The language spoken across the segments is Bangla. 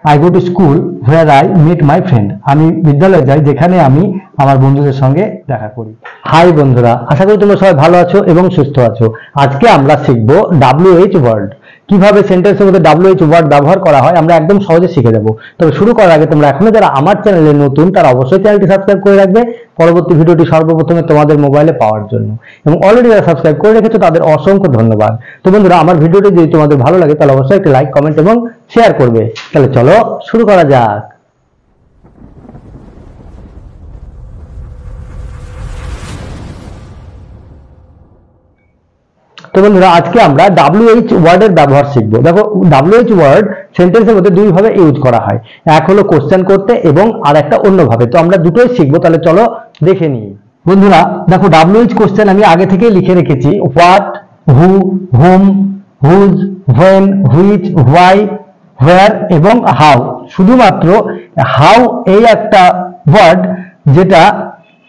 I go to school where I meet my friend. আমি বিদ্যালয়ে যাই যেখানে আমি আমার বন্ধুদের সঙ্গে দেখা করি। হাই বন্ধুরা, আশা করি তোমরা সবাই ভালো আছো এবং সুস্থ আছো। আজকে আমরা শিখব WH ওয়ার্ড। কিভাবে সেন্টেন্সের মধ্যে WH ওয়ার্ড ব্যবহার করা হয় আমরা একদম সহজে শিখে যাব। তবে শুরু করার আগে তোমরা এখনো যারা আমার চ্যানেলে নতুন তারা অবশ্যই চ্যানেলটি সাবস্ক্রাইব করে রাখবে পরবর্তী ভিডিওটি সর্বপ্রথমে তোমাদের মোবাইলে পাওয়ার জন্য, এবং অলরেডি যারা সাবস্ক্রাইব করে রেখেছো তাদের অসংখ্য ধন্যবাদ। তো বন্ধুরা, আমার ভিডিওটি যদি তোমাদের ভালো লাগে তাহলে অবশ্যই একটা লাইক, কমেন্ট এবং শেয়ার করবে। তাহলে চলো শুরু করা যাক। তো বন্ধুরা, আজকে আমরা WH ওয়ার্ডের ব্যবহার শিখব। দেখো, WH ওয়ার্ড সেন্টেন্সের মধ্যে দুই ভাবে ইউজ করা হয়, এক হলো কোশ্চেন করতে এবং আর একটা অন্যভাবে। তো আমরা দুটোই শিখবো, তাহলে চলো দেখে নিই। বন্ধুরা দেখো, WH কোশ্চেন আমি আগে থেকেই লিখে রেখেছি। What, who, whom, whose, when, which, why, where এবং হাউ। শুধুমাত্র হাউ এই একটা ওয়ার্ড যেটা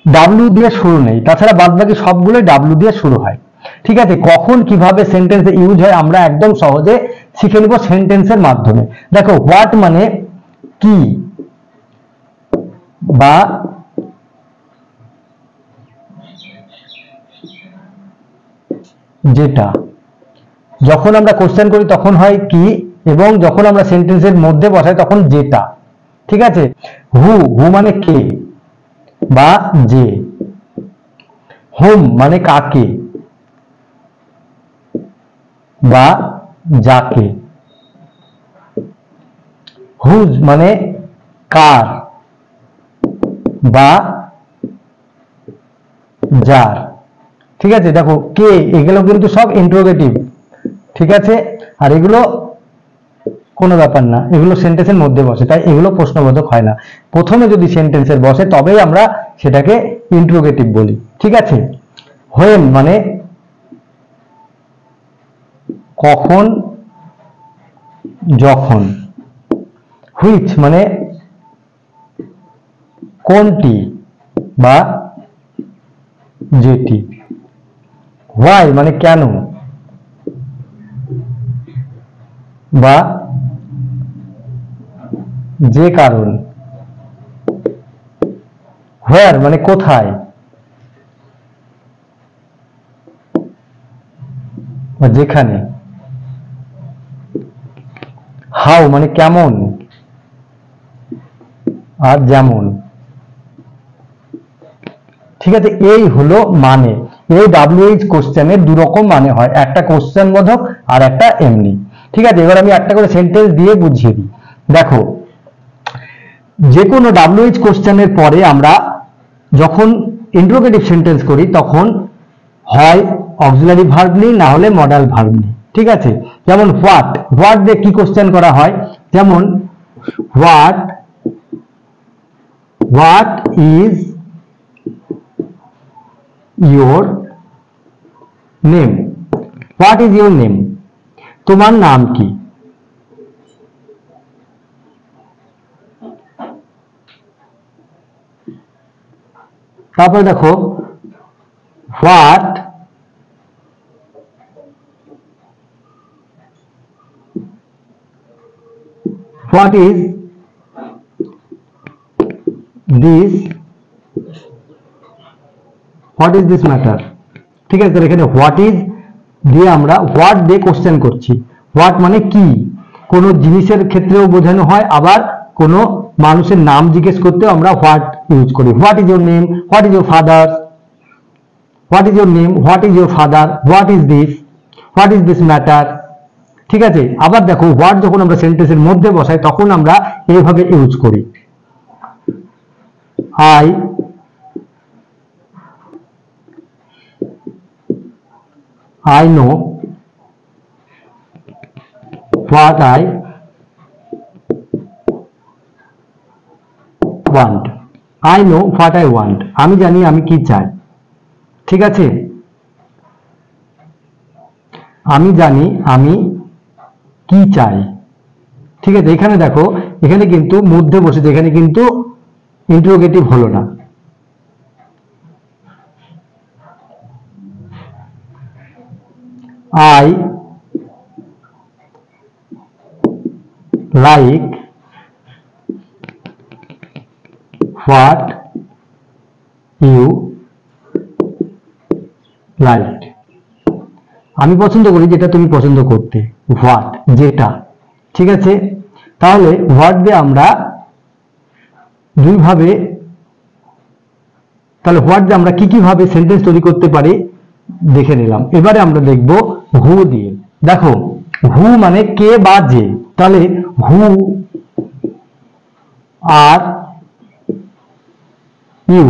ডাব্লিউ দিয়ে শুরু নেই, তাছাড়া বাদবাকি সবগুলোই ডাব্লিউ দিয়ে শুরু হয়। ঠিক আছে, কখন কিভাবে সেন্টেন্সে ইউজ হয় আমরা একদম সহজে শিখে নিব সেন্টেন্সের মাধ্যমে। দেখো, হোয়াট মানে কি বা যেটা। যখন আমরা কোশ্চেন করি তখন হয় কি, এবং যখন আমরা সেন্টেন্সের মধ্যে বসাই তখন যেটা। ঠিক আছে, হু, হু মানে কে বা যে। হুম মানে কাকে বা যাকে। হুজ মানে কার বা যার। ঠিক আছে, দেখো কে এগুলো কিন্তু সব ইন্টারোগেটিভ। ঠিক আছে, আর এগুলো কোনো ব্যাপার না, এগুলো সেন্টেন্সের মধ্যে বসে, তাই এগুলো প্রশ্নবোধক হয় না। প্রথমে যদি সেন্টেন্সের বসে তবেই আমরা সেটাকে ইন্টারোগেটিভ বলি। ঠিক আছে, হোয়েন মানে কখন, যখন। হুইচ মানে কোনটি বা যেটি। হোয়াই মানে কেন বা যে কারণ। হোয়ার মানে কোথায় বা যেখানে। হাউ মানে কেমন আর যেমন। ঠিক আছে, এই হলো মানে। এই WH কোশ্চেনের দু রকম মানে হয়, একটা কোশ্চেন বোধক আর একটা এমনি। ঠিক আছে, এবার আমি একটা করে সেন্টেন্স দিয়ে বুঝিয়ে দিই। দেখো, যে কোনো WH কোশ্চেনের পরে আমরা যখন ইন্টারোগেটিভ সেন্টেন্স করি তখন হয় অক্সিলারি ভার্ব নিই, না হলে মডাল ভার্ব নিই। ঠিক আছে, যেমন হোয়াট, হোয়াট দিয়ে কি কোশ্চেন করা হয়, যেমন what, what is your name. What is your name, তোমার নাম কি। তারপরে দেখো, what what is this, what is this matter. ঠিক আছে, এখানে হোয়াট ইজ দিয়ে আমরা হোয়াট দিয়ে কোশ্চেন করছি। হোয়াট মানে কি, কোনো জিনিসের ক্ষেত্রেও বোঝানো হয়, আবার কোনো মানুষের নাম জিজ্ঞেস করতেও আমরা হোয়াট ইউজ করি। What is your name, what is your father, what is your name, what is your father, what is this, what is this matter. ঠিক আছে, আবার দেখো হোয়াট যখন আমরা সেন্টেন্সের মধ্যে বসাই তখন আমরা এইভাবে ইউজ করি। I know what I want. I know what I want. আমি জানি আমি কি চাই। ঠিক আছে, আমি জানি আমি কি চাই। ঠিক আছে, এখানে দেখো, এখানে কিন্তু মধ্যে বসেছে, এখানে কিন্তু ইন্টারোগেটিভ হলো না। I like what you like. আমি পছন্দ করি যেটা তুমি পছন্দ করতে, হোয়াট যেটা, ঠিক আছে। তাহলে হোয়াট দিয়ে আমরা দুইভাবে, তাহলে হোয়াট দিয়ে আমরা কি কি ভাবে সেন্টেন্স তৈরি করতে পারি দেখে নিলাম। এবারে আমরা দেখব হু দিয়ে। দেখো হু মানে কে বা যে, তাহলে হু are you,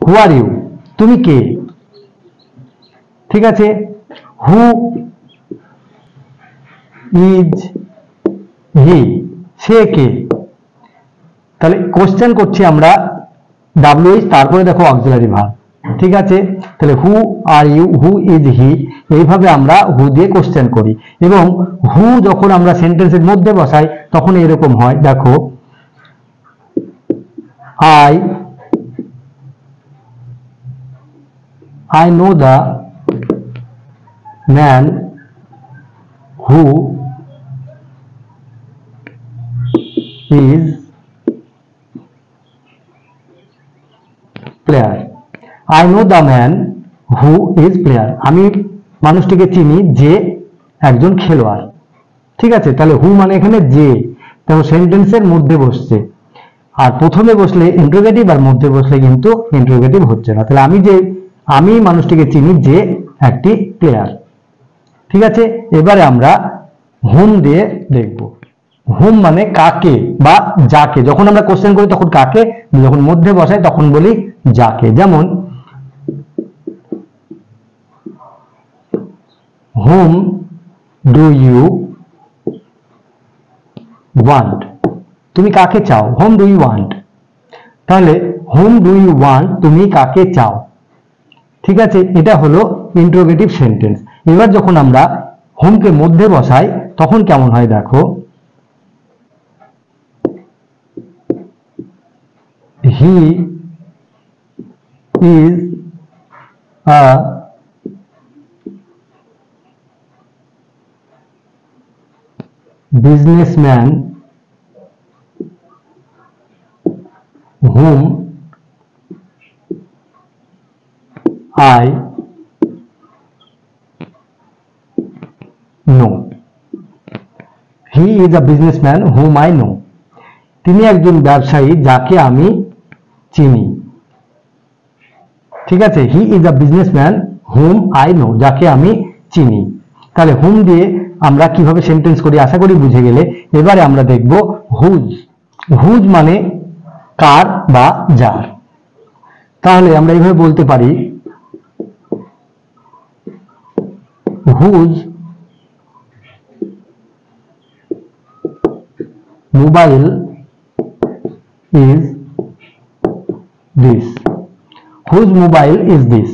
who are you, তুমি কে, ঠিক আছে। হু ইজ হি, সে কে। তাহলে কোশ্চেন করছি আমরা WH, তারপরে দেখো অক্সিলারি ভার্ব, ঠিক আছে। তাহলে হু are you, who is he, এইভাবে আমরা হু দিয়ে কোশ্চেন করি। এবং হু যখন আমরা সেন্টেন্সের মধ্যে বসাই তখন এরকম হয়, দেখো I know the man who is player. I know the man who is player. আমি মানুষটিকে চিনি যে একজন খেলোয়াড়, ঠিক আছে। তাহলে হু মানে এখানে যে, দেখো সেন্টেন্সের মধ্যে বসছে, আর প্রথমে বসলে ইন্টারোগেটিভ আর মধ্যে বসলে কিন্তু ইন্টারোগেটিভ হচ্ছে না। তাহলে আমি মানুষটিকে চিনি যে একটি প্লেয়ার, ঠিক আছে। এবারে আমরা হুম দিয়ে দেখব। হুম মানে কাকে বা যাকে, যখন আমরা কোশ্চেন করি তখন কাকে, যখন মধ্যে বসাই তখন বলি যাকে। যেমন হুম ডু ইউ ওয়ান্ট, তুমি কাকে চাও, হুম ডু ইউ ওয়ান্ট। তাহলে হুম ডু ইউ ওয়ান্ট, তুমি কাকে চাও, ঠিক আছে। এটা হলো ইন্টারোগেটিভ সেন্টেন্স। এবার যখন আমরা হুমকে মধ্যে বসাই তখন কেমন হয় দেখো, he is a businessman whom I know. He is a businessman whom I know. তিনি একজন ব্যবসায়ী যাকে আমি চিনি, ঠিক আছে। He is a businessman hmm I know, যাকে আমি চিনি। তাহলে হুম দিয়ে আমরা কিভাবে সেন্টেন্স করি আশা করি বুঝে গেলে। এবারে আমরা দেখব হুজ। হুজ মানে কার বা যার। তাহলে আমরা এইভাবে বলতে পারি, whose mobile is this. Whose mobile is this,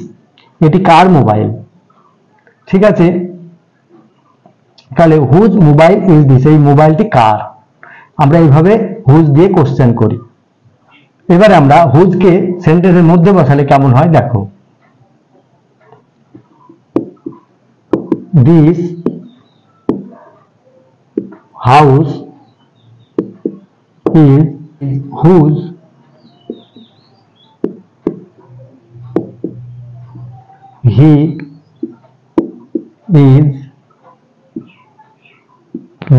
এটি কার মোবাইল, ঠিক আছে। তাহলে হুজ মোবাইল ইজ দিস, এই মোবাইলটি কার। আমরা এইভাবে হুজ দিয়ে কোশ্চেন করি। এবারে আমরা হুজকে সেন্টেন্সের মধ্যে বসালে কেমন হয় দেখো, this house is whose, he is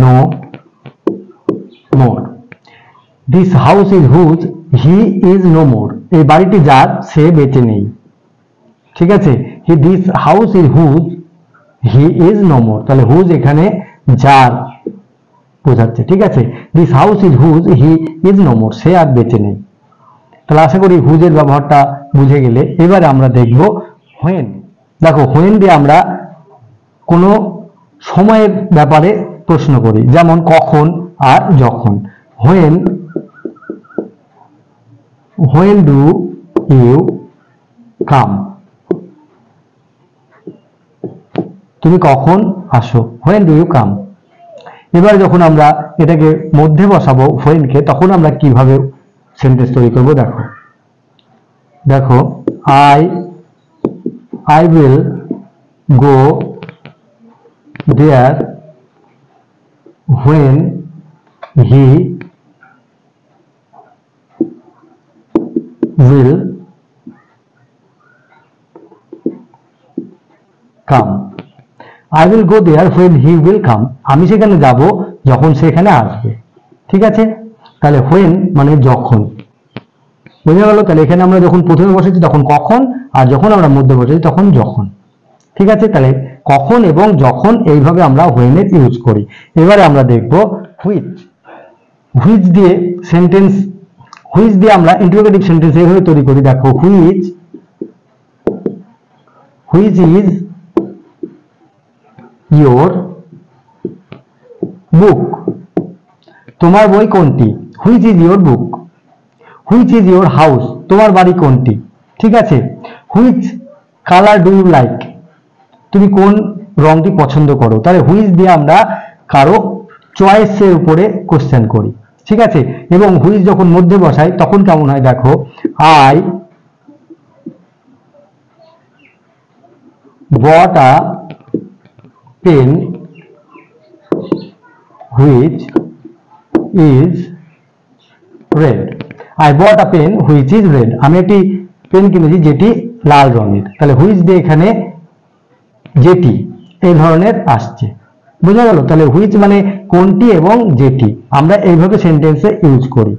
no more. This house is whose, he is no more, এই বাড়িটি যার, সে বেঁচে নেই, ঠিক আছে। This house is whose, he is no more, তাহলে হুজ এখানে যার বোঝাচ্ছে, ঠিক আছে। This house is whose, he is no more, সে আর বেঁচে নেই। তাহলে আশা করি হুজের ব্যবহারটা বুঝে গেলে। এবারে আমরা দেখব হোয়েন। দেখো হোয়েন দিয়ে আমরা কোনো সময়ের ব্যাপারে প্রশ্ন করি, যেমন কখন আর যখন। হোয়েন ডু ইউ কাম, তুমি কখন আসো, হোয়েন ডু ইউ কাম। এবার যখন আমরা এটাকে মধ্যে বসাবো হোয়েনকে, তখন আমরা কিভাবে সেন্টেন্স তৈরি করব দেখো। দেখো I will go there when he will come. I will go there when he will come. আমি সেখানে যাব যখন সেখানে আসবে। ঠিক আছে, তাহলে when মানে যখন, বোঝা গেল? তাহলে এখানে আমরা যখন প্রথমে বসেছি তখন কখন, আর যখন আমরা মধ্যে বসেছি তখন যখন। ঠিক আছে, তাহলে কখন এবং যখন এইভাবে আমরা when এর ইউজ করি। এবারে আমরা দেখব which। which দিয়ে সেন্টেন্স, which দিয়ে আমরা ইন্টারোগেটিভ সেন্টেন্স এইভাবে তৈরি করি। দেখো, which is your book। তোমার বই কোনটি? which is your book। which is your house। তোমার বাড়ি কোনটি? ঠিক আছে। which color do you like। তুমি কোন রংটি পছন্দ করো। তাহলে which দিয়ে আমরা কারো চয়েসের উপরে কোশ্চেন করি। ঠিক আছে, এবং which যখন মধ্যে বসাই তখন কেমন হয় দেখো, I bought a pen which is red। I bought a pen which is red। আমি একটি পেন কিনেছি যেটি লাল রঙের। তাহলে which দিয়ে এখানে যেটি এই ধরনের আসছে, বোঝা গেল? তাহলে which মানে কোনটি এবং যেটি, আমরা এইভাবে সেন্টেন্সে ইউজ করি।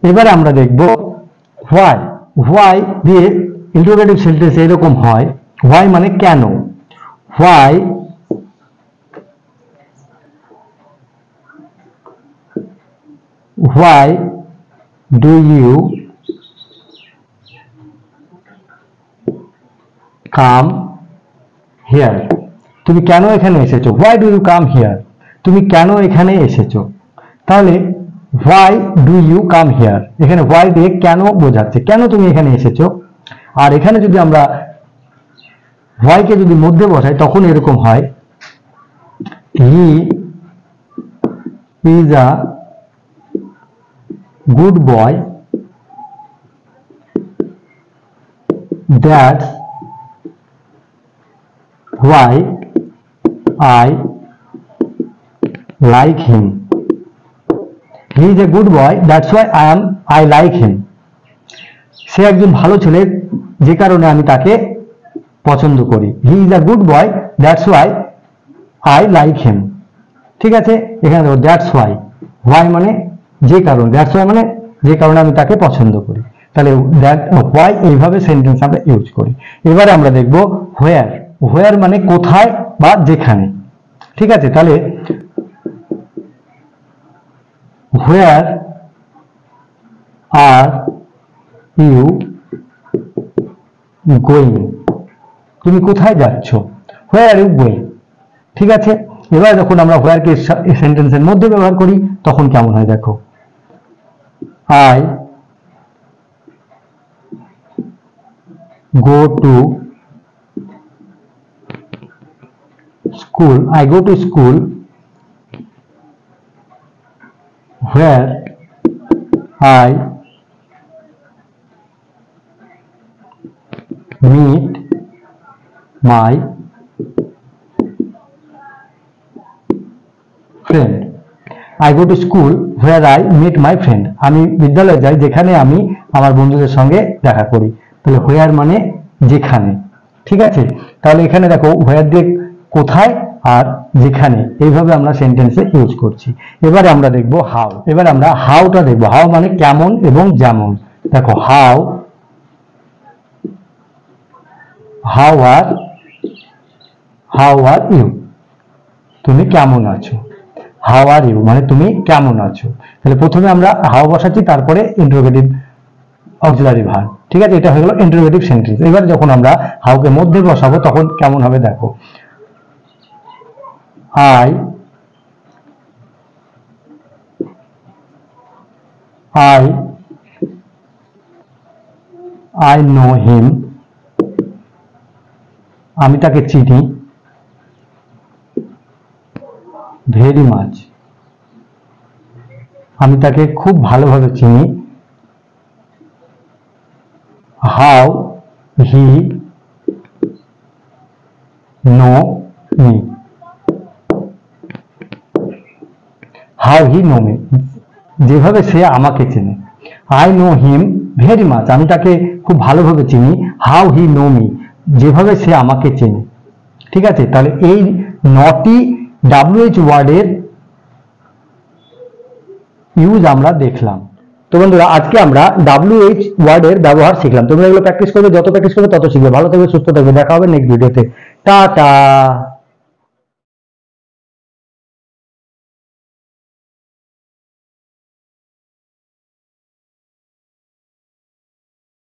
এবারে আমরা দেখব why। why দিয়ে ইন্টারোগেটিভ সেন্টেন্স এরকম হয়, why মানে কেন। why do you come here। তুমি কেন এখানে এসেছো? why do you come here। তুমি কেন এখানে এসেছো। তাহলে why do you come here, এখানে why দিয়ে কেন বোঝাচ্ছে, কেন তুমি এখানে এসেছো। আর এখানে যদি আমরা why কে যদি মধ্যে বসাই তখন এরকম হয়, he is a good boy, that's why I like him। he is a good boy, that's why I like him। সে একজন ভালো ছেলে যে কারণে আমি তাকে পছন্দ করি। he is a good boy, that's why I like him। ঠিক আছে, এখানে দেখো that's why, why মানে যে কারণ, that's why মানে যে কারণে আমি তাকে পছন্দ করি। তাহলে that why এইভাবে সেন্টেন্স আমরা ইউজ করি। এবারে আমরা দেখব where। where মানে কোথায় বা যেখানে। ঠিক আছে, তাহলে where are you going। তুমি কোথায় যাচ্ছ, where are you going। ঠিক আছে, এবার যখন আমরা where কে সেন্টেন্সের মধ্যে ব্যবহার করি তখন কেমন হয় দেখো, I go to school। I go to school where I meet my friend। I go to school where I meet my friend। আমি বিদ্যালয়ে যাই যেখানে আমি আমার বন্ধুদের সঙ্গে দেখা করি। তাহলে where মানে যেখানে। ঠিক আছে, তাহলে এখানে দেখো where দিয়ে কোথায় আর যেখানে এইভাবে আমরা সেন্টেন্সে ইউজ করছি। এবারে আমরা দেখব হাউ। এবার আমরা হাউটা দেখব। হাউ মানে কেমন এবং যেমন। দেখো হাউ আর ইউ, তুমি কেমন আছো। হাউ আর ইউ মানে তুমি কেমন আছো। তাহলে প্রথমে আমরা হাউ বসাচ্ছি, তারপরে ইন্টারোগেটিভ অক্সিলারি ভার্ব। ঠিক আছে, এটা হয়ে গেল ইন্টারোগেটিভ সেন্টেন্স। এবার যখন আমরা হাউকে মধ্যে বসাবো তখন কেমন হবে দেখো, I know him। আমি তাকে চিনি। very much আমি তাকে খুব ভালোভাবে চিনি। how he know me। how he know me যেভাবে সে আমাকে চেনে। I know him very much, আমি তাকে খুব ভালোভাবে চিনি। হাউ হি নো মি, যেভাবে সে আমাকে চেনে। ঠিক আছে, তাহলে এই 9টি WH ওয়ার্ডের ইউজ আমরা দেখলাম। তো বন্ধুরা, আজকে আমরা WH ওয়ার্ডের ব্যবহার শিখলাম। তোমরা এগুলো প্র্যাকটিস করবে, যত প্র্যাকটিস করবে তত শিখবে। ভালো থাকবে, সুস্থ থাকবে, দেখা হবে নেক্সট ভিডিওতে। টাটা।